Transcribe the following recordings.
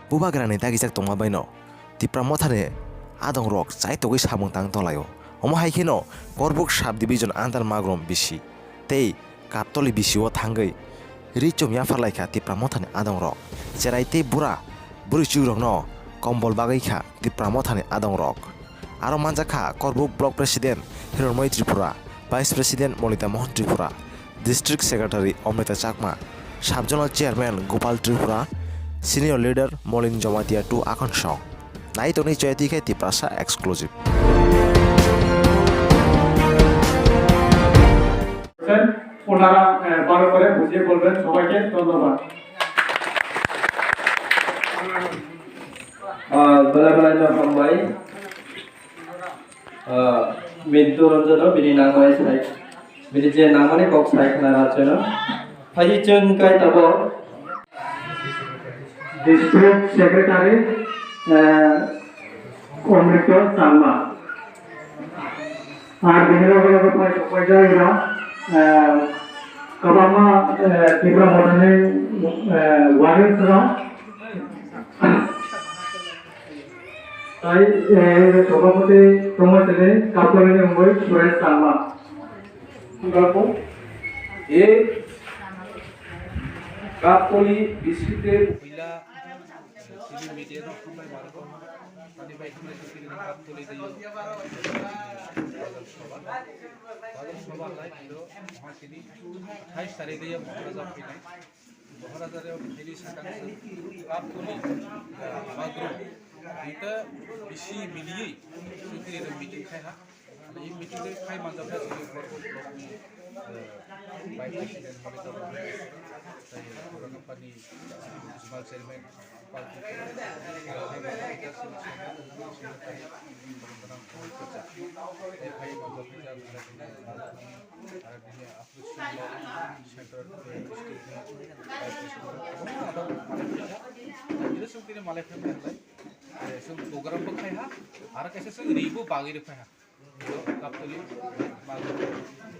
bubagrani dagijak tongmabaino tipra mothane adong rok chai togoi samung tang tolayo omo haikino korbuk sub division andar magrom bisi tei kaptoli bisio thangai richom yafarlaikha tipra mothane adong rok cherai tei bura buri chugrok no kombol bagaikha tipra mothane adong rok aro manjakha korbuk block president hironmoi tripura vice president molita mohan tripura district secretary omrita chakma subjonal chairman gopal tripura senior leader molin jomatia 2 akansha naitoni joyatike tiprasa exclusive ওনারা ভালো করে বুঝিয়ে বলবেন সবাইকে ধন্যবাদ বেলা হামবাই মৃত্যু রঞ্জন বিনি নাংবাই সাই বিনি যে নামানে কক সাই খানা রাজনা ফাই চুন কাই তাব ডিস্ট্রিক্ট সেক্রেটারি অমৃত শর্মা আর বিনিয়োগ পর্যায়রা kabama তীব্র মনে ওয়ারিসরা তাই সভাপতি প্রমোশনে কাপড়ে মুম্বাই সুরেশ শর্মা গল্প এ কাপলি বিস্কুটের মহিলা সিভিল মিডিয়া সময় মারব মানে ভাই এখানে সিভিল কাপলি দিও বাদল সভা লাই দিও মহাসিনী 28 তারিখে দিয়ে মহারাজা ফিনাই মহারাজারে ফেরি সাকাংশ কাপলি মাগরু এটা বেশি মিলিয়ে সিভিল মিটিং খাইনা এই মিটিংয়ে খাই মানজাফা civil vice president monitor company municipal chairman program berkaya, ada kisah sih ribu bagi berkaya. Kaptuli, malu.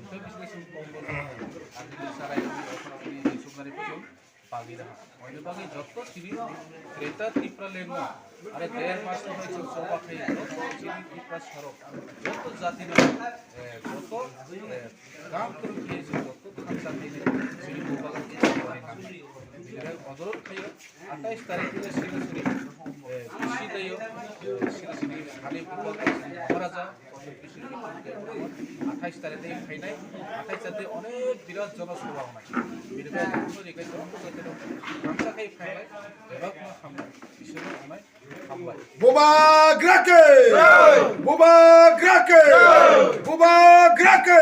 Itu bisnis kompor. Ada sarai di sumber itu bagi dah. Orang bagi jodoh sini kereta tipra leno. Ada daerah masuk itu sobat kaya. Sini tipra sarok. Jodoh jati mana? Jodoh काम करो ये जो तो हम सब ने श्री गोपाल के बारे में मेरा अनुरोध है 28 तारीख को श्री श्री कृषि दयो श्री श्री खाली गोपाल महाराजा कृषि 28 तारीख থেকে ফাইনাই 28 তারিখে অনেক বিরাট জনসভা হয় বিরবে কোনো রেখাই জনসভাতে ভাষা খাই ফাইনাই এবার কোনো সামনে বিশেষ অনেক হামলাই বুবা গ্রাকে বুবা গ্রাকে বুবা গ্রাকে